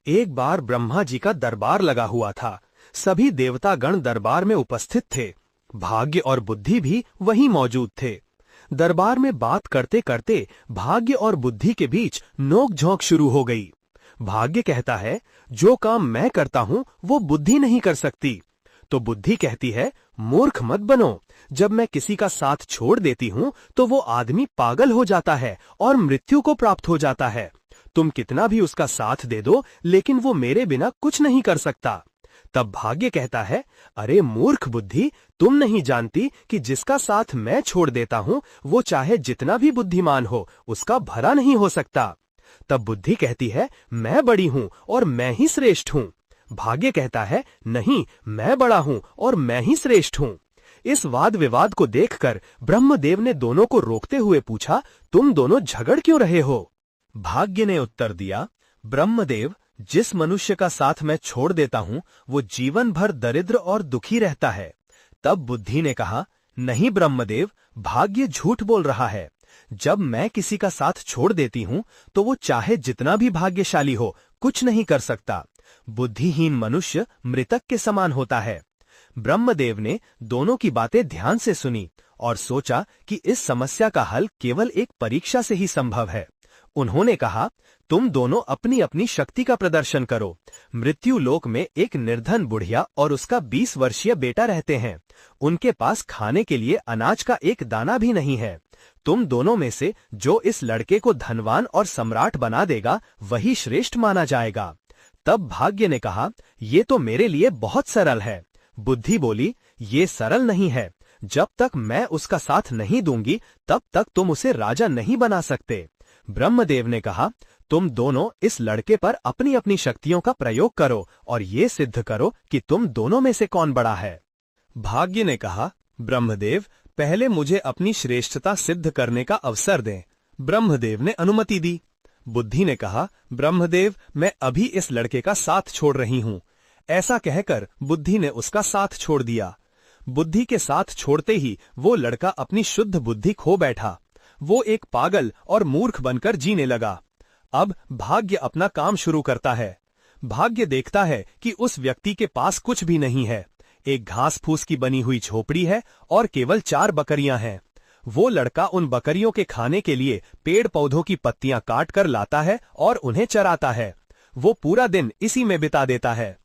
एक बार ब्रह्मा जी का दरबार लगा हुआ था। सभी देवतागण दरबार में उपस्थित थे। भाग्य और बुद्धि भी वहीं मौजूद थे। दरबार में बात करते करते भाग्य और बुद्धि के बीच नोक-झोंक शुरू हो गई। भाग्य कहता है, जो काम मैं करता हूं वो बुद्धि नहीं कर सकती। तो बुद्धि कहती है, मूर्ख मत बनो, जब मैं किसी का साथ छोड़ देती हूं तो वो आदमी पागल हो जाता है और मृत्यु को प्राप्त हो जाता है। तुम कितना भी उसका साथ दे दो, लेकिन वो मेरे बिना कुछ नहीं कर सकता। तब भाग्य कहता है, अरे मूर्ख बुद्धि, तुम नहीं जानती कि जिसका साथ मैं छोड़ देता हूं वो चाहे जितना भी बुद्धिमान हो, उसका भला नहीं हो सकता। तब बुद्धि कहती है, मैं बड़ी हूं और मैं ही श्रेष्ठ हूं। भाग्य कहता है, नहीं, मैं बड़ा हूं और मैं ही श्रेष्ठ हूं। इस वाद विवाद को देखकर ब्रह्मदेव ने दोनों को रोकते हुए पूछा, तुम दोनों झगड़ क्यों रहे हो? भाग्य ने उत्तर दिया, ब्रह्मदेव, जिस मनुष्य का साथ मैं छोड़ देता हूं वो जीवन भर दरिद्र और दुखी रहता है। तब बुद्धि ने कहा, नहीं ब्रह्मदेव, भाग्य झूठ बोल रहा है। जब मैं किसी का साथ छोड़ देती हूं तो वो चाहे जितना भी भाग्यशाली हो, कुछ नहीं कर सकता। बुद्धिहीन मनुष्य मृतक के समान होता है। ब्रह्मदेव ने दोनों की बातें ध्यान से सुनी और सोचा कि इस समस्या का हल केवल एक परीक्षा से ही संभव है। उन्होंने कहा, तुम दोनों अपनी अपनी शक्ति का प्रदर्शन करो। मृत्यु लोक में एक निर्धन बुढ़िया और उसका 20 वर्षीय बेटा रहते हैं। उनके पास खाने के लिए अनाज का एक दाना भी नहीं है। तुम दोनों में से जो इस लड़के को धनवान और सम्राट बना देगा वही श्रेष्ठ माना जाएगा। तब भाग्य ने कहा, ये तो मेरे लिए बहुत सरल है। बुद्धि बोली, ये सरल नहीं है। जब तक मैं उसका साथ नहीं दूंगी तब तक तुम उसे राजा नहीं बना सकते। ब्रह्मदेव ने कहा, तुम दोनों इस लड़के पर अपनी अपनी शक्तियों का प्रयोग करो और ये सिद्ध करो कि तुम दोनों में से कौन बड़ा है। भाग्य ने कहा, ब्रह्मदेव, पहले मुझे अपनी श्रेष्ठता सिद्ध करने का अवसर दें। ब्रह्मदेव ने अनुमति दी। बुद्धि ने कहा, ब्रह्मदेव, मैं अभी इस लड़के का साथ छोड़ रही हूं। ऐसा कहकर बुद्धि ने उसका साथ छोड़ दिया। बुद्धि के साथ छोड़ते ही वो लड़का अपनी शुद्ध बुद्धि खो बैठा। वो एक पागल और मूर्ख बनकर जीने लगा। अब भाग्य अपना काम शुरू करता है। भाग्य देखता है कि उस व्यक्ति के पास कुछ भी नहीं है। एक घास फूस की बनी हुई झोपड़ी है और केवल 4 बकरियां हैं। वो लड़का उन बकरियों के खाने के लिए पेड़ पौधों की पत्तियां काट कर लाता है और उन्हें चराता है। वो पूरा दिन इसी में बिता देता है।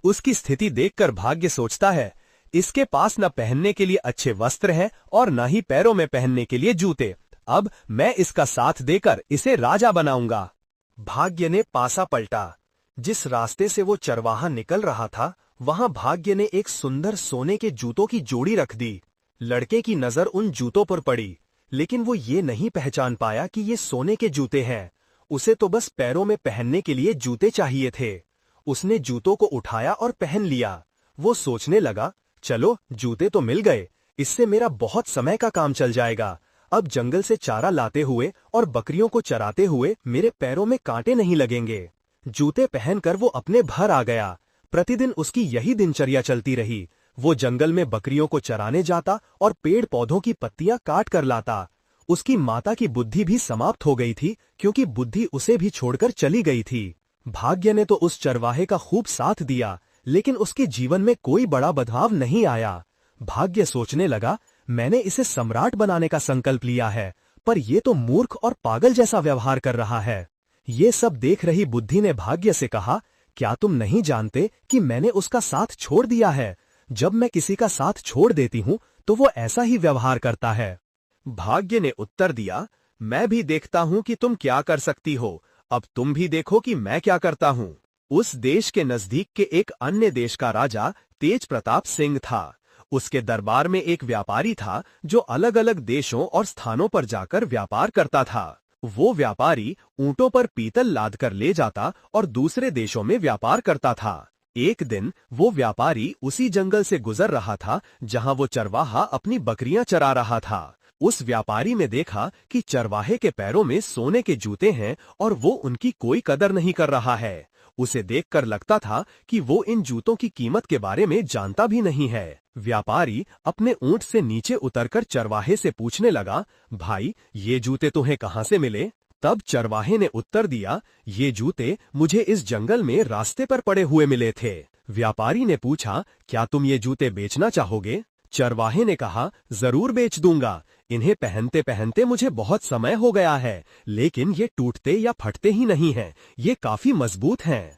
उसकी स्थिति देखकर भाग्य सोचता है, इसके पास न पहनने के लिए अच्छे वस्त्र हैं और न ही पैरों में पहनने के लिए जूते। अब मैं इसका साथ देकर इसे राजा बनाऊंगा। भाग्य ने पासा पलटा। जिस रास्ते से वो चरवाहा निकल रहा था वहां भाग्य ने एक सुंदर सोने के जूतों की जोड़ी रख दी। लड़के की नजर उन जूतों पर पड़ी, लेकिन वो ये नहीं पहचान पाया कि ये सोने के जूते हैं। उसे तो बस पैरों में पहनने के लिए जूते चाहिए थे। उसने जूतों को उठाया और पहन लिया। वो सोचने लगा, चलो जूते तो मिल गए, इससे मेरा बहुत समय का काम चल जाएगा। अब जंगल से चारा लाते हुए और बकरियों को चराते हुए मेरे पैरों में कांटे नहीं लगेंगे। जूते पहनकर वो अपने घर आ गया। प्रतिदिन उसकी यही दिनचर्या चलती रही। वो जंगल में बकरियों को चराने जाता और पेड़ पौधों की पत्तियां काट कर लाता। उसकी माता की बुद्धि भी समाप्त हो गई थी, क्योंकि बुद्धि उसे भी छोड़कर चली गई थी। भाग्य ने तो उस चरवाहे का खूब साथ दिया, लेकिन उसके जीवन में कोई बड़ा बदलाव नहीं आया। भाग्य सोचने लगा, मैंने इसे सम्राट बनाने का संकल्प लिया है, पर ये तो मूर्ख और पागल जैसा व्यवहार कर रहा है। ये सब देख रही बुद्धि ने भाग्य से कहा, क्या तुम नहीं जानते कि मैंने उसका साथ छोड़ दिया है? जब मैं किसी का साथ छोड़ देती हूं तो वो ऐसा ही व्यवहार करता है। भाग्य ने उत्तर दिया, मैं भी देखता हूं कि तुम क्या कर सकती हो। अब तुम भी देखो कि मैं क्या करता हूं। उस देश के नजदीक के एक अन्य देश का राजा तेज प्रताप सिंह था। उसके दरबार में एक व्यापारी था जो अलग अलग देशों और स्थानों पर जाकर व्यापार करता था। वो व्यापारी ऊंटों पर पीतल लाद कर ले जाता और दूसरे देशों में व्यापार करता था। एक दिन वो व्यापारी उसी जंगल से गुजर रहा था जहां वो चरवाहा अपनी बकरियां चरा रहा था। उस व्यापारी ने देखा कि चरवाहे के पैरों में सोने के जूते हैं और वो उनकी कोई कदर नहीं कर रहा है। उसे देखकर लगता था कि वो इन जूतों की कीमत के बारे में जानता भी नहीं है। व्यापारी अपने ऊंट से नीचे उतरकर चरवाहे से पूछने लगा, भाई, ये जूते तुम्हें कहां से मिले? तब चरवाहे ने उत्तर दिया, ये जूते मुझे इस जंगल में रास्ते पर पड़े हुए मिले थे। व्यापारी ने पूछा, क्या तुम ये जूते बेचना चाहोगे? चरवाहे ने कहा, जरूर बेच दूंगा। इन्हें पहनते पहनते मुझे बहुत समय हो गया है, लेकिन ये टूटते या फटते ही नहीं हैं। ये काफी मजबूत हैं।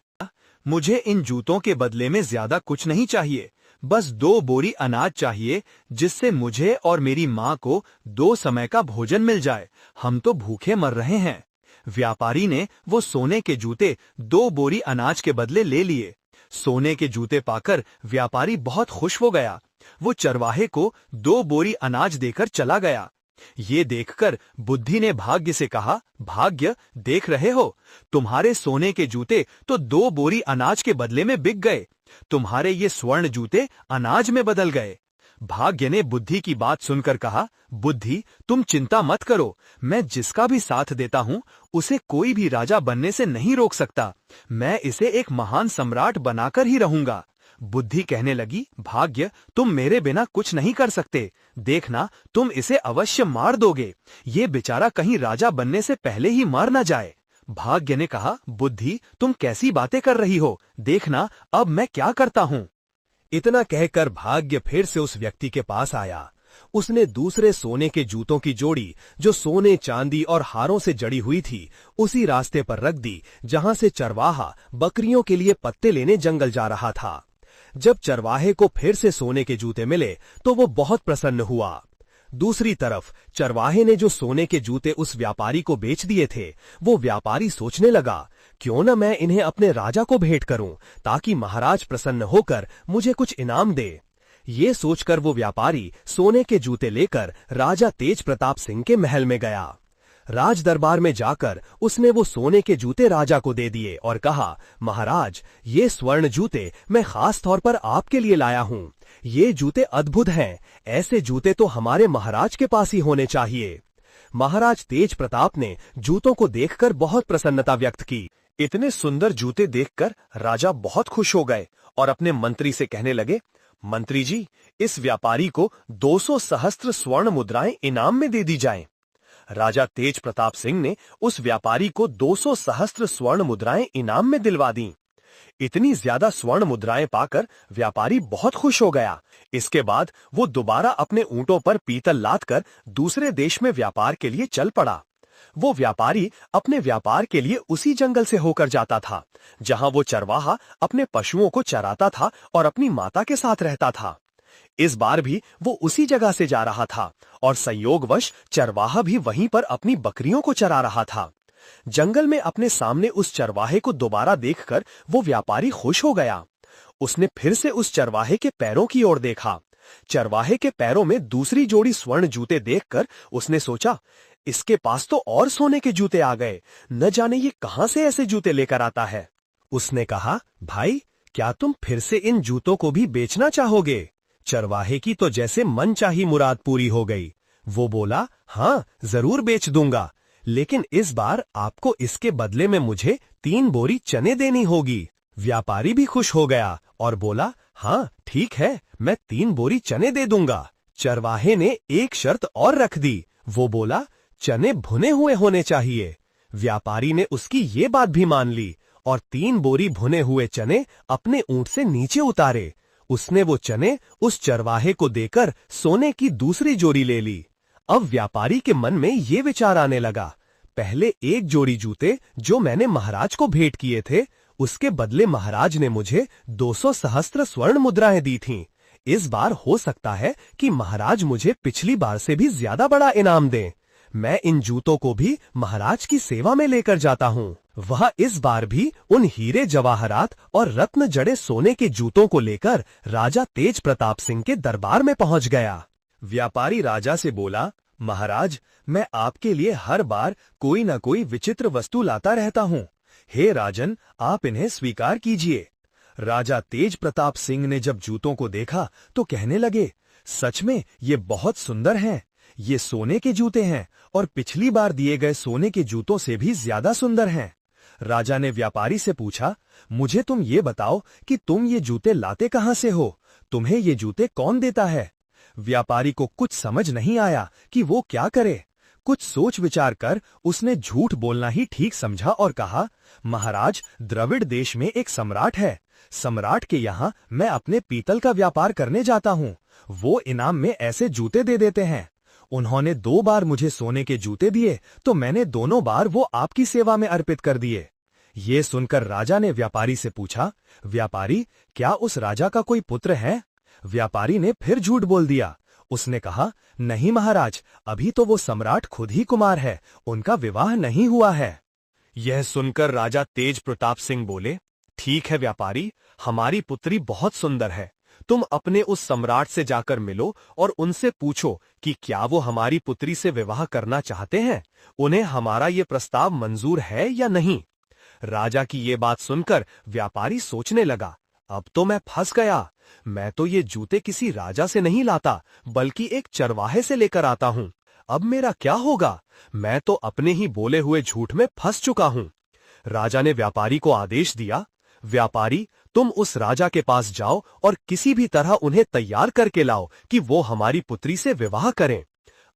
मुझे इन जूतों के बदले में ज्यादा कुछ नहीं चाहिए, बस 2 बोरी अनाज चाहिए, जिससे मुझे और मेरी माँ को 2 समय का भोजन मिल जाए। हम तो भूखे मर रहे हैं। व्यापारी ने वो सोने के जूते 2 बोरी अनाज के बदले ले लिए। सोने के जूते पाकर व्यापारी बहुत खुश हो गया। वो चरवाहे को 2 बोरी अनाज देकर चला गया। ये देखकर बुद्धि ने भाग्य से कहा, भाग्य, देख रहे हो, तुम्हारे सोने के जूते तो 2 बोरी अनाज के बदले में बिक गए। तुम्हारे ये स्वर्ण जूते अनाज में बदल गए। भाग्य ने बुद्धि की बात सुनकर कहा, बुद्धि, तुम चिंता मत करो। मैं जिसका भी साथ देता हूँ उसे कोई भी राजा बनने से नहीं रोक सकता। मैं इसे एक महान सम्राट बनाकर ही रहूंगा। बुद्धि कहने लगी, भाग्य, तुम मेरे बिना कुछ नहीं कर सकते। देखना, तुम इसे अवश्य मार दोगे। ये बेचारा कहीं राजा बनने से पहले ही मर न जाए। भाग्य ने कहा, बुद्धि, तुम कैसी बातें कर रही हो? देखना अब मैं क्या करता हूँ। इतना कहकर भाग्य फिर से उस व्यक्ति के पास आया। उसने दूसरे सोने के जूतों की जोड़ी, जो सोने, चांदी और हारों से जड़ी हुई थी, उसी रास्ते पर रख दी जहां से चरवाहा बकरियों के लिए पत्ते लेने जंगल जा रहा था। जब चरवाहे को फिर से सोने के जूते मिले तो वो बहुत प्रसन्न हुआ। दूसरी तरफ चरवाहे ने जो सोने के जूते उस व्यापारी को बेच दिए थे, वो व्यापारी सोचने लगा, क्यों न मैं इन्हें अपने राजा को भेंट करूं, ताकि महाराज प्रसन्न होकर मुझे कुछ इनाम दे। ये सोचकर वो व्यापारी सोने के जूते लेकर राजा तेज प्रताप सिंह के महल में गया। राज दरबार में जाकर उसने वो सोने के जूते राजा को दे दिए और कहा, महाराज, ये स्वर्ण जूते मैं खास तौर पर आपके लिए लाया हूँ। ये जूते अद्भुत हैं। ऐसे जूते तो हमारे महाराज के पास ही होने चाहिए। महाराज तेज प्रताप ने जूतों को देखकर बहुत प्रसन्नता व्यक्त की। इतने सुंदर जूते देखकर राजा बहुत खुश हो गए और अपने मंत्री से कहने लगे, मंत्री जी, इस व्यापारी को 200 सहस्त्र स्वर्ण मुद्राएं इनाम में दे दी जाएं। राजा तेज प्रताप सिंह ने उस व्यापारी को 200 सहस्त्र स्वर्ण मुद्राएं इनाम में दिलवा दी। इतनी ज्यादा स्वर्ण मुद्राएं पाकर व्यापारी बहुत खुश हो गया। इसके बाद वो दोबारा अपने ऊंटों पर पीतल लादकर दूसरे देश में व्यापार के लिए चल पड़ा। वो व्यापारी अपने व्यापार के लिए उसी जंगल से होकर जाता था, जहां वो चरवाहा अपने पशुओं को चराता था और अपनी माता के साथ रहता था। इस बार भी वो उसी जगह से जा रहा था और संयोगवश चरवाहा भी वहीं पर अपनी बकरियों को चरा रहा था। जंगल में अपने सामने उस चरवाहे को दोबारा देखकर वो व्यापारी खुश हो गया। उसने फिर से उस चरवाहे के पैरों की ओर देखा। चरवाहे के पैरों में दूसरी जोड़ी स्वर्ण जूते देखकर उसने सोचा, इसके पास तो और सोने के जूते आ गए। न जाने ये कहां से ऐसे जूते लेकर आता है। उसने कहा, भाई, क्या तुम फिर से इन जूतों को भी बेचना चाहोगे? चरवाहे की तो जैसे मन चाही मुराद पूरी हो गई। वो बोला, हाँ, जरूर बेच दूंगा, लेकिन इस बार आपको इसके बदले में मुझे 3 बोरी चने देनी होगी। व्यापारी भी खुश हो गया और बोला, हाँ ठीक है, मैं 3 बोरी चने दे दूंगा। चरवाहे ने एक शर्त और रख दी। वो बोला, चने भुने हुए होने चाहिए। व्यापारी ने उसकी ये बात भी मान ली और 3 बोरी भुने हुए चने अपने ऊंट से नीचे उतारे। उसने वो चने उस चरवाहे को देकर सोने की दूसरी जोड़ी ले ली। अब व्यापारी के मन में ये विचार आने लगा, पहले एक जोड़ी जूते जो मैंने महाराज को भेंट किए थे, उसके बदले महाराज ने मुझे 200 सहस्त्र स्वर्ण मुद्राएं दी थीं। इस बार हो सकता है कि महाराज मुझे पिछली बार से भी ज्यादा बड़ा इनाम दें। मैं इन जूतों को भी महाराज की सेवा में लेकर जाता हूँ। वह इस बार भी उन हीरे जवाहरात और रत्न जड़े सोने के जूतों को लेकर राजा तेज प्रताप सिंह के दरबार में पहुंच गया। व्यापारी राजा से बोला, महाराज, मैं आपके लिए हर बार कोई न कोई विचित्र वस्तु लाता रहता हूँ। हे राजन, आप इन्हें स्वीकार कीजिए। राजा तेज प्रताप सिंह ने जब जूतों को देखा तो कहने लगे, सच में ये बहुत सुंदर हैं। ये सोने के जूते हैं और पिछली बार दिए गए सोने के जूतों से भी ज्यादा सुंदर हैं। राजा ने व्यापारी से पूछा, मुझे तुम ये बताओ कि तुम ये जूते लाते कहां से हो? तुम्हें ये जूते कौन देता है? व्यापारी को कुछ समझ नहीं आया कि वो क्या करे। कुछ सोच विचार कर उसने झूठ बोलना ही ठीक समझा और कहा, महाराज, द्रविड़ देश में एक सम्राट है। सम्राट के यहाँ मैं अपने पीतल का व्यापार करने जाता हूँ। वो इनाम में ऐसे जूते दे देते हैं। उन्होंने 2 बार मुझे सोने के जूते दिए तो मैंने दोनों बार वो आपकी सेवा में अर्पित कर दिए। ये सुनकर राजा ने व्यापारी से पूछा, व्यापारी, क्या उस राजा का कोई पुत्र है? व्यापारी ने फिर झूठ बोल दिया। उसने कहा, नहीं महाराज, अभी तो वो सम्राट खुद ही कुमार है, उनका विवाह नहीं हुआ है। यह सुनकर राजा तेज प्रताप सिंह बोले, ठीक है व्यापारी, हमारी पुत्री बहुत सुंदर है। तुम अपने उस सम्राट से जाकर मिलो और उनसे पूछो कि क्या वो हमारी पुत्री से विवाह करना चाहते हैं, उन्हें हमारा ये प्रस्ताव मंजूर है या नहीं। राजा की ये बात सुनकर व्यापारी सोचने लगा, अब तो मैं फंस गया। मैं तो ये जूते किसी राजा से नहीं लाता, बल्कि एक चरवाहे से लेकर आता हूं। अब मेरा क्या होगा? मैं तो अपने ही बोले हुए झूठ में फंस चुका हूं। राजा ने व्यापारी को आदेश दिया, व्यापारी, तुम उस राजा के पास जाओ और किसी भी तरह उन्हें तैयार करके लाओ कि वो हमारी पुत्री से विवाह करें।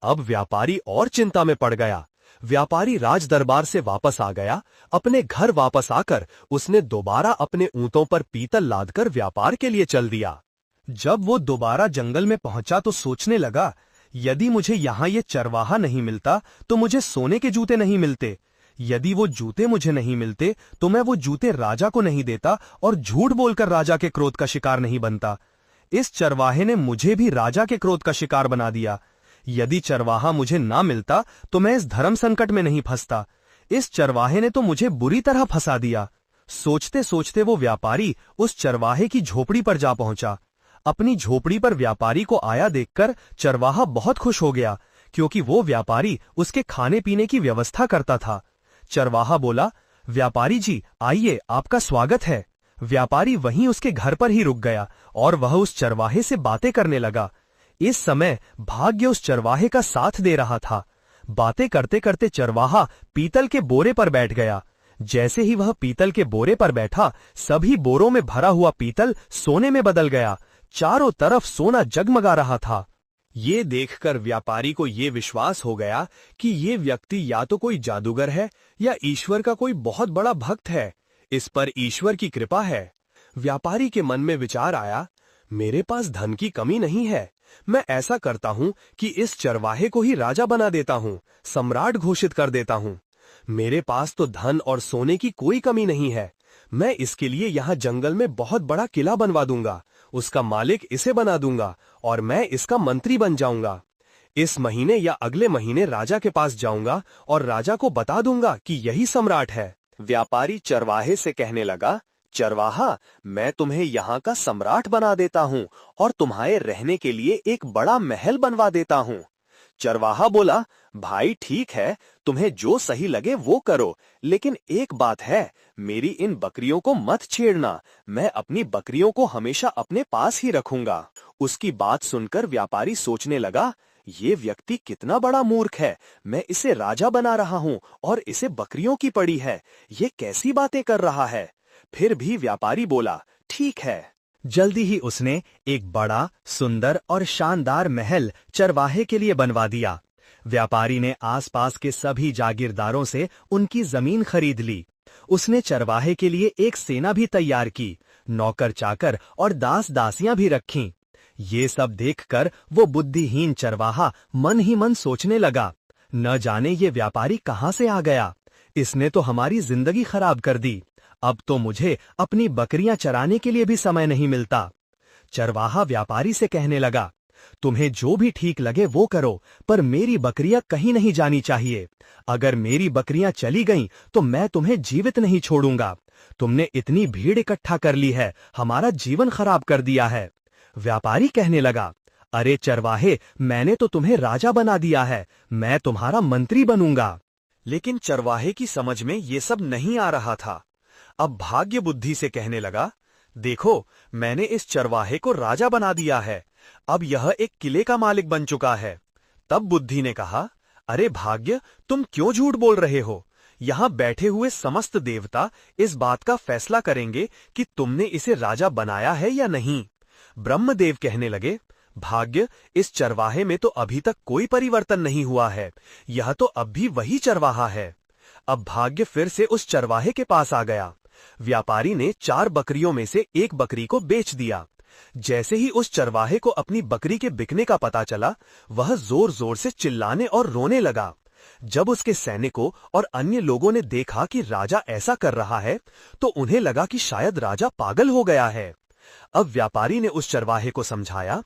अब व्यापारी और चिंता में पड़ गया। व्यापारी राज दरबार से वापस आ गया। अपने घर वापस आकर उसने दोबारा अपने ऊंटों पर पीतल लादकर व्यापार के लिए चल दिया। जब वो दोबारा जंगल में पहुंचा तो सोचने लगा, यदि मुझे यहाँ ये चरवाहा नहीं मिलता तो मुझे सोने के जूते नहीं मिलते। यदि वो जूते मुझे नहीं मिलते तो मैं वो जूते राजा को नहीं देता और झूठ बोलकर राजा के क्रोध का शिकार नहीं बनता। इस चरवाहे ने मुझे भी राजा के क्रोध का शिकार बना दिया। यदि चरवाहा मुझे ना मिलता तो मैं इस धर्म संकट में नहीं फंसता। इस चरवाहे ने तो मुझे बुरी तरह फंसा दिया। सोचते सोचते वो व्यापारी उस चरवाहे की झोपड़ी पर जा पहुंचा। अपनी झोपड़ी पर व्यापारी को आया देखकर चरवाहा बहुत खुश हो गया, क्योंकि वो व्यापारी उसके खाने पीने की व्यवस्था करता था। चरवाहा बोला, व्यापारी जी आइए, आपका स्वागत है। व्यापारी वहीं उसके घर पर ही रुक गया और वह उस चरवाहे से बातें करने लगा। इस समय भाग्य उस चरवाहे का साथ दे रहा था। बातें करते करते चरवाहा पीतल के बोरे पर बैठ गया। जैसे ही वह पीतल के बोरे पर बैठा, सभी बोरों में भरा हुआ पीतल सोने में बदल गया। चारों तरफ सोना जगमगा रहा था। ये देखकर व्यापारी को ये विश्वास हो गया कि ये व्यक्ति या तो कोई जादूगर है या ईश्वर का कोई बहुत बड़ा भक्त है। इस पर ईश्वर की कृपा है। व्यापारी के मन में विचार आया, मेरे पास धन की कमी नहीं है। मैं ऐसा करता हूं कि इस चरवाहे को ही राजा बना देता हूं, सम्राट घोषित कर देता हूं। मेरे पास तो धन और सोने की कोई कमी नहीं है। मैं इसके लिए यहाँ जंगल में बहुत बड़ा किला बनवा दूंगा, उसका मालिक इसे बना दूंगा और मैं इसका मंत्री बन जाऊंगा। इस महीने या अगले महीने राजा के पास जाऊंगा और राजा को बता दूंगा कि यही सम्राट है। व्यापारी चरवाहे से कहने लगा, चरवाहा, मैं तुम्हें यहाँ का सम्राट बना देता हूँ और तुम्हारे रहने के लिए एक बड़ा महल बनवा देता हूँ। चरवाहा बोला, भाई ठीक है, तुम्हें जो सही लगे वो करो, लेकिन एक बात है, मेरी इन बकरियों को मत छेड़ना। मैं अपनी बकरियों को हमेशा अपने पास ही रखूंगा। उसकी बात सुनकर व्यापारी सोचने लगा, ये व्यक्ति कितना बड़ा मूर्ख है। मैं इसे राजा बना रहा हूँ और इसे बकरियों की पड़ी है। ये कैसी बातें कर रहा है। फिर भी व्यापारी बोला, ठीक है। जल्दी ही उसने एक बड़ा, सुंदर और शानदार महल चरवाहे के लिए बनवा दिया। व्यापारी ने आसपास के सभी जागीरदारों से उनकी जमीन खरीद ली। उसने चरवाहे के लिए एक सेना भी तैयार की, नौकर चाकर और दास दासियां भी रखीं। ये सब देखकर वो बुद्धिहीन चरवाहा मन ही मन सोचने लगा, न जाने ये व्यापारी कहाँ से आ गया। इसने तो हमारी जिंदगी खराब कर दी। अब तो मुझे अपनी बकरियां चराने के लिए भी समय नहीं मिलता। चरवाहा व्यापारी से कहने लगा, तुम्हें जो भी ठीक लगे वो करो, पर मेरी बकरियां कहीं नहीं जानी चाहिए। अगर मेरी बकरियां चली गईं तो मैं तुम्हें जीवित नहीं छोड़ूंगा। तुमने इतनी भीड़ इकट्ठा कर ली है, हमारा जीवन खराब कर दिया है। व्यापारी कहने लगा, अरे चरवाहे, मैंने तो तुम्हें राजा बना दिया है, मैं तुम्हारा मंत्री बनूंगा। लेकिन चरवाहे की समझ में ये सब नहीं आ रहा था। अब भाग्य बुद्धि से कहने लगा, देखो, मैंने इस चरवाहे को राजा बना दिया है, अब यह एक किले का मालिक बन चुका है। तब बुद्धि ने कहा, अरे भाग्य, तुम क्यों झूठ बोल रहे हो? यहाँ बैठे हुए समस्त देवता इस बात का फैसला करेंगे कि तुमने इसे राजा बनाया है या नहीं। ब्रह्मदेव कहने लगे, भाग्य, इस चरवाहे में तो अभी तक कोई परिवर्तन नहीं हुआ है। यह तो अब भी वही चरवाहा है। अब भाग्य फिर से उस चरवाहे के पास आ गया। व्यापारी ने 4 बकरियों में से एक बकरी को बेच दिया। जैसे ही उस चरवाहे को अपनी बकरी के बिकने का पता चला, वह जोर जोर से चिल्लाने और रोने लगा। जब उसके सैनिकों और अन्य लोगों ने देखा कि राजा ऐसा कर रहा है, तो उन्हें लगा कि शायद राजा पागल हो गया है। अब व्यापारी ने उस चरवाहे को समझाया,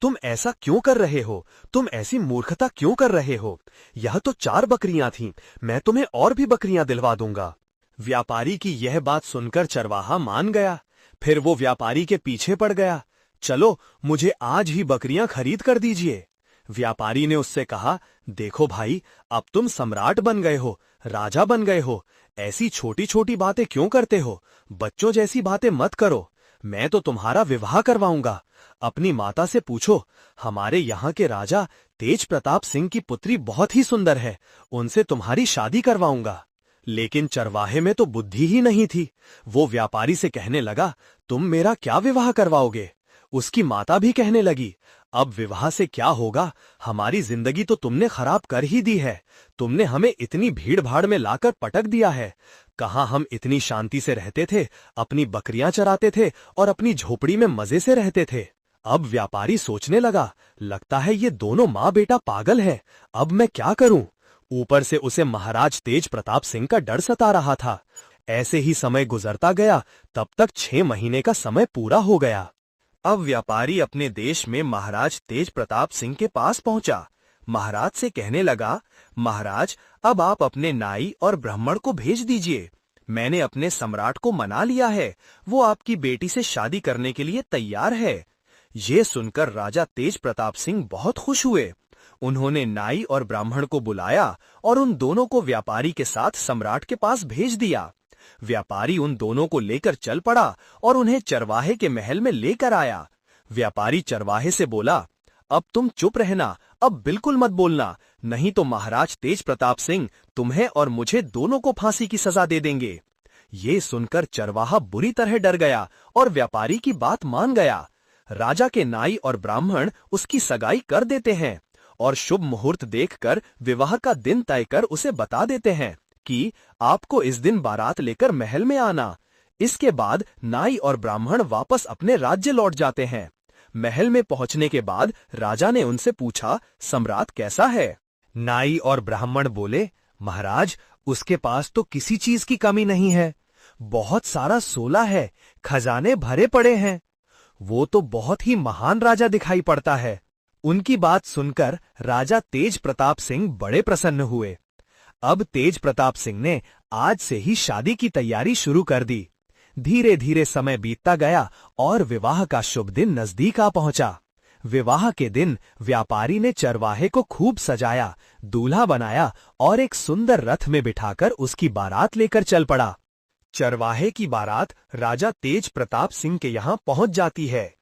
तुम ऐसा क्यों कर रहे हो? तुम ऐसी मूर्खता क्यों कर रहे हो? यह तो 4 बकरियां थीं, मैं तुम्हें और भी बकरियां दिलवा दूंगा। व्यापारी की यह बात सुनकर चरवाहा मान गया। फिर वो व्यापारी के पीछे पड़ गया। चलो, मुझे आज ही बकरियां खरीद कर दीजिए। व्यापारी ने उससे कहा, देखो भाई, अब तुम सम्राट बन गए हो, राजा बन गए हो, ऐसी छोटी छोटी बातें क्यों करते हो? बच्चों जैसी बातें मत करो। मैं तो तुम्हारा विवाह करवाऊंगा। अपनी माता से पूछो, हमारे यहाँ के राजा तेज प्रताप सिंह की पुत्री बहुत ही सुंदर है, उनसे तुम्हारी शादी करवाऊंगा। लेकिन चरवाहे में तो बुद्धि ही नहीं थी। वो व्यापारी से कहने लगा, तुम मेरा क्या विवाह करवाओगे? उसकी माता भी कहने लगी, अब विवाह से क्या होगा? हमारी जिंदगी तो तुमने खराब कर ही दी है। तुमने हमें इतनी भीड़ भाड़ में लाकर पटक दिया है। कहाँ हम इतनी शांति से रहते थे, अपनी बकरियां चराते थे और अपनी झोपड़ी में मजे से रहते थे। अब व्यापारी सोचने लगा, लगता है ये दोनों माँ बेटा पागल हैं। अब मैं क्या करूं? ऊपर से उसे महाराज तेज प्रताप सिंह का डर सता रहा था। ऐसे ही समय गुजरता गया। तब तक 6 महीने का समय पूरा हो गया। अब व्यापारी अपने देश में महाराज तेज प्रताप सिंह के पास पहुंचा। महाराज से कहने लगा, महाराज, अब आप अपने नाई और ब्राह्मण को भेज दीजिए। मैंने अपने सम्राट को मना लिया है, वो आपकी बेटी से शादी करने के लिए तैयार है। ये सुनकर राजा तेज प्रताप सिंह बहुत खुश हुए। उन्होंने नाई और ब्राह्मण को बुलाया और उन दोनों को व्यापारी के साथ सम्राट के पास भेज दिया। व्यापारी उन दोनों को लेकर चल पड़ा और उन्हें चरवाहे के महल में लेकर आया। व्यापारी चरवाहे से बोला, अब तुम चुप रहना, अब बिल्कुल मत बोलना, नहीं तो महाराज तेज प्रताप सिंह तुम्हें और मुझे दोनों को फांसी की सजा दे देंगे। ये सुनकर चरवाहा बुरी तरह डर गया और व्यापारी की बात मान गया। राजा के नाई और ब्राह्मण उसकी सगाई कर देते हैं और शुभ मुहूर्त देखकर विवाह का दिन तय कर उसे बता देते हैं कि आपको इस दिन बारात लेकर महल में आना। इसके बाद नाई और ब्राह्मण वापस अपने राज्य लौट जाते हैं। महल में पहुंचने के बाद राजा ने उनसे पूछा, सम्राट कैसा है? नाई और ब्राह्मण बोले, महाराज, उसके पास तो किसी चीज की कमी नहीं है। बहुत सारा सोना है, खजाने भरे पड़े हैं। वो तो बहुत ही महान राजा दिखाई पड़ता है। उनकी बात सुनकर राजा तेज प्रताप सिंह बड़े प्रसन्न हुए। अब तेज प्रताप सिंह ने आज से ही शादी की तैयारी शुरू कर दी। धीरे धीरे समय बीतता गया और विवाह का शुभ दिन नजदीक आ पहुंचा। विवाह के दिन व्यापारी ने चरवाहे को खूब सजाया, दूल्हा बनाया और एक सुंदर रथ में बिठाकर उसकी बारात लेकर चल पड़ा। चरवाहे की बारात राजा तेज प्रताप सिंह के यहाँ पहुंच जाती है।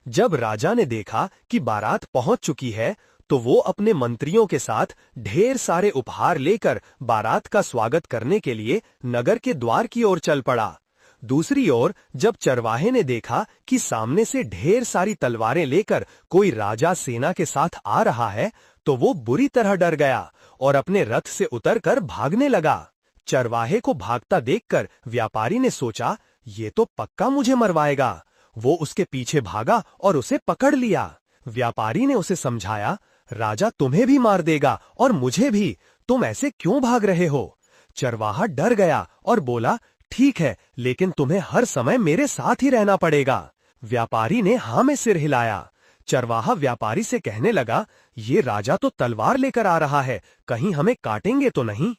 जब राजा ने देखा कि बारात पहुंच चुकी है, तो वो अपने मंत्रियों के साथ ढेर सारे उपहार लेकर बारात का स्वागत करने के लिए नगर के द्वार की ओर चल पड़ा। दूसरी ओर जब चरवाहे ने देखा कि सामने से ढेर सारी तलवारें लेकर कोई राजा सेना के साथ आ रहा है, तो वो बुरी तरह डर गया और अपने रथ से उतरकर भागने लगा। चरवाहे को भागता देखकर व्यापारी ने सोचा, ये तो पक्का मुझे मरवाएगा। वो उसके पीछे भागा और उसे पकड़ लिया। व्यापारी ने उसे समझाया, राजा तुम्हें भी मार देगा और मुझे भी, तुम ऐसे क्यों भाग रहे हो? चरवाहा डर गया और बोला, ठीक है, लेकिन तुम्हें हर समय मेरे साथ ही रहना पड़ेगा। व्यापारी ने हाँ में सिर हिलाया। चरवाहा व्यापारी से कहने लगा, ये राजा तो तलवार लेकर आ रहा है, कहीं हमें काटेंगे तो नहीं?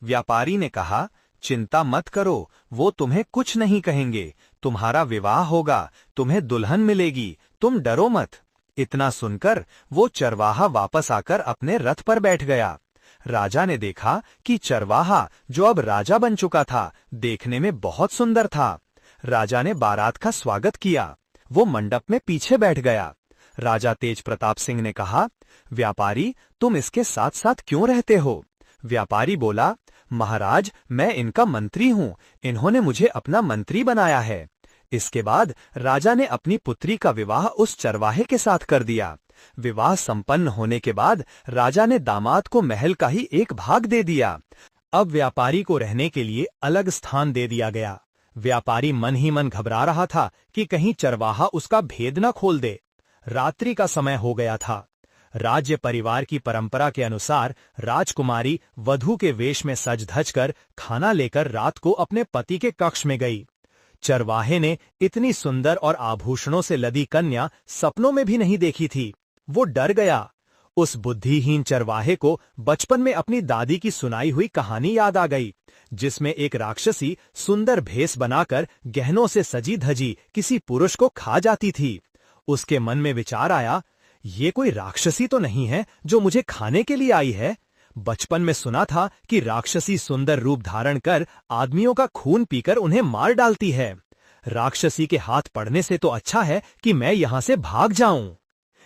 व्यापारी ने कहा, चिंता मत करो, वो तुम्हें कुछ नहीं कहेंगे। तुम्हारा विवाह होगा, तुम्हें दुल्हन मिलेगी, तुम डरो मत। इतना सुनकर वो चरवाहा वापस आकर अपने रथ पर बैठ गया। राजा ने देखा कि चरवाहा, जो अब राजा बन चुका था, देखने में बहुत सुंदर था। राजा ने बारात का स्वागत किया। वो मंडप में पीछे बैठ गया। राजा तेज प्रताप सिंह ने कहा, व्यापारी, तुम इसके साथ साथ क्यों रहते हो? व्यापारी बोला, महाराज, मैं इनका मंत्री हूँ, इन्होंने मुझे अपना मंत्री बनाया है। इसके बाद राजा ने अपनी पुत्री का विवाह उस चरवाहे के साथ कर दिया। विवाह संपन्न होने के बाद राजा ने दामाद को महल का ही एक भाग दे दिया। अब व्यापारी को रहने के लिए अलग स्थान दे दिया गया। व्यापारी मन ही मन घबरा रहा था कि कहीं चरवाहा उसका भेद न खोल दे। रात्रि का समय हो गया था। राज्य परिवार की परंपरा के अनुसार राजकुमारी वधू के वेश में सज धज कर खाना लेकर रात को अपने पति के कक्ष में गई। चरवाहे ने इतनी सुंदर और आभूषणों से लदी कन्या सपनों में भी नहीं देखी थी। वो डर गया। उस बुद्धिहीन चरवाहे को बचपन में अपनी दादी की सुनाई हुई कहानी याद आ गई, जिसमें एक राक्षसी सुंदर भेष बनाकर गहनों से सजी धजी किसी पुरुष को खा जाती थी। उसके मन में विचार आया, ये कोई राक्षसी तो नहीं है जो मुझे खाने के लिए आई है। बचपन में सुना था कि राक्षसी सुंदर रूप धारण कर आदमियों का खून पीकर उन्हें मार डालती है। राक्षसी के हाथ पड़ने से तो अच्छा है कि मैं यहां से भाग जाऊं।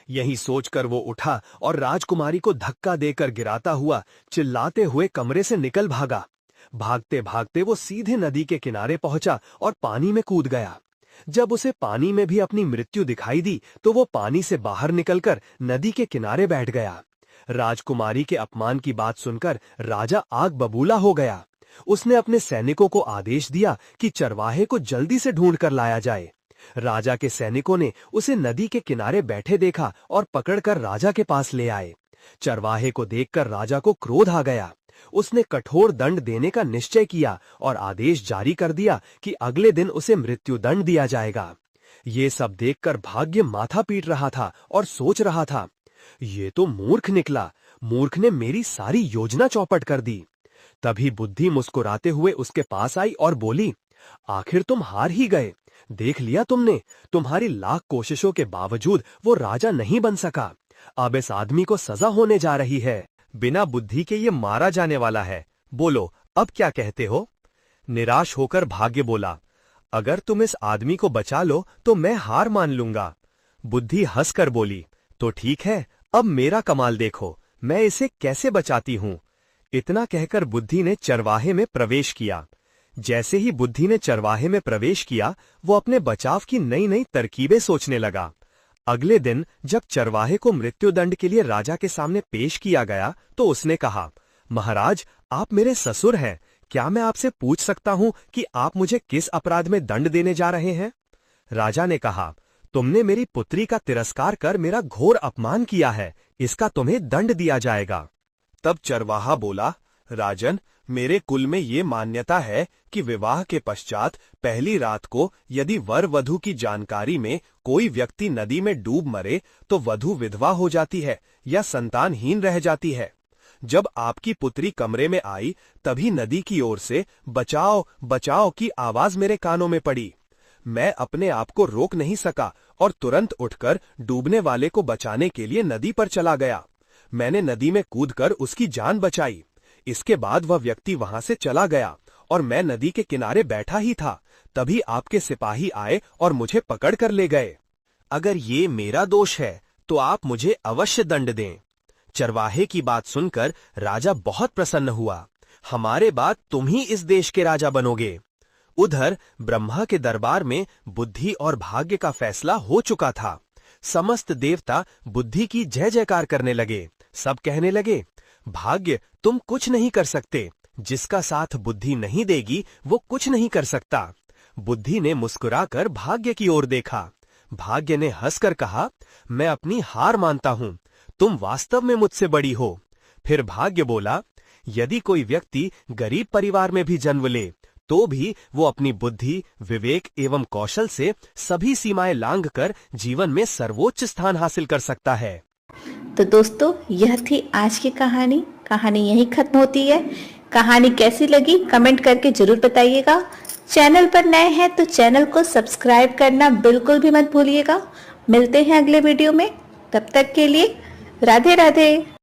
यही सोचकर वो उठा और राजकुमारी को धक्का देकर गिराता हुआ चिल्लाते हुए कमरे से निकल भागा। भागते भागते वो सीधे नदी के किनारे पहुंचा और पानी में कूद गया। जब उसे पानी में भी अपनी मृत्यु दिखाई दी तो वो पानी से बाहर निकलकर नदी के किनारे बैठ गया। राजकुमारी के अपमान की बात सुनकर राजा आग बबूला हो गया। उसने अपने सैनिकों को आदेश दिया कि चरवाहे को जल्दी से ढूंढ कर लाया जाए। राजा के सैनिकों ने उसे नदी के किनारे बैठे देखा और पकड़कर राजा के पास ले आए। चरवाहे को देखकर राजा को क्रोध आ गया। उसने कठोर दंड देने का निश्चय किया और आदेश जारी कर दिया कि अगले दिन उसे मृत्यु दंड दिया जाएगा। ये सब देखकर भाग्य माथा पीट रहा था और सोच रहा था, ये तो मूर्ख निकला। मूर्ख ने मेरी सारी योजना चौपट कर दी। तभी बुद्धि मुस्कुराते हुए उसके पास आई और बोली, आखिर तुम हार ही गए। देख लिया तुमने, तुम्हारी लाख कोशिशों के बावजूद वो राजा नहीं बन सका। अब इस आदमी को सजा होने जा रही है। बिना बुद्धि के ये मारा जाने वाला है। बोलो अब क्या कहते हो? निराश होकर भाग्य बोला, अगर तुम इस आदमी को बचा लो तो मैं हार मान लूंगा। बुद्धि हंसकर बोली, तो ठीक है, अब मेरा कमाल देखो, मैं इसे कैसे बचाती हूं। इतना कहकर बुद्धि ने चरवाहे में प्रवेश किया। जैसे ही बुद्धि ने चरवाहे में प्रवेश किया, वो अपने बचाव की नई नई तरकीबें सोचने लगा। अगले दिन जब चरवाहे को मृत्युदंड के लिए राजा के सामने पेश किया गया तो उसने कहा, महाराज, आप मेरे ससुर हैं। क्या मैं आपसे पूछ सकता हूं कि आप मुझे किस अपराध में दंड देने जा रहे हैं? राजा ने कहा, तुमने मेरी पुत्री का तिरस्कार कर मेरा घोर अपमान किया है, इसका तुम्हें दंड दिया जाएगा। तब चरवाहा बोला, राजन, मेरे कुल में ये मान्यता है कि विवाह के पश्चात पहली रात को यदि वर वधू की जानकारी में कोई व्यक्ति नदी में डूब मरे तो वधू विधवा हो जाती है या संतानहीन रह जाती है। जब आपकी पुत्री कमरे में आई तभी नदी की ओर से बचाओ बचाओ की आवाज मेरे कानों में पड़ी। मैं अपने आप को रोक नहीं सका और तुरंत उठकर डूबने वाले को बचाने के लिए नदी पर चला गया। मैंने नदी में कूदकर उसकी जान बचाई। इसके बाद वह व्यक्ति वहां से चला गया और मैं नदी के किनारे बैठा ही था, तभी आपके सिपाही आए और मुझे पकड़ कर ले गए। अगर ये मेरा दोष है तो आप मुझे अवश्य दंड दें। चरवाहे की बात सुनकर राजा बहुत प्रसन्न हुआ। हमारे बाद तुम ही इस देश के राजा बनोगे। उधर ब्रह्मा के दरबार में बुद्धि और भाग्य का फैसला हो चुका था। समस्त देवता बुद्धि की जय जयकार करने लगे। सब कहने लगे, भाग्य तुम कुछ नहीं कर सकते, जिसका साथ बुद्धि नहीं देगी वो कुछ नहीं कर सकता। बुद्धि ने मुस्कुराकर भाग्य की ओर देखा। भाग्य ने हंसकर कहा, मैं अपनी हार मानता हूं, तुम वास्तव में मुझसे बड़ी हो। फिर भाग्य बोला, यदि कोई व्यक्ति गरीब परिवार में भी जन्म ले तो भी वो अपनी बुद्धि, विवेक एवं कौशल से सभी सीमाएं लांघकर जीवन में सर्वोच्च स्थान हासिल कर सकता है। तो दोस्तों, यह थी आज की कहानी। कहानी यहीं खत्म होती है। कहानी कैसी लगी कमेंट करके जरूर बताइएगा। चैनल पर नए हैं तो चैनल को सब्सक्राइब करना बिल्कुल भी मत भूलिएगा। मिलते हैं अगले वीडियो में, तब तक के लिए राधे राधे।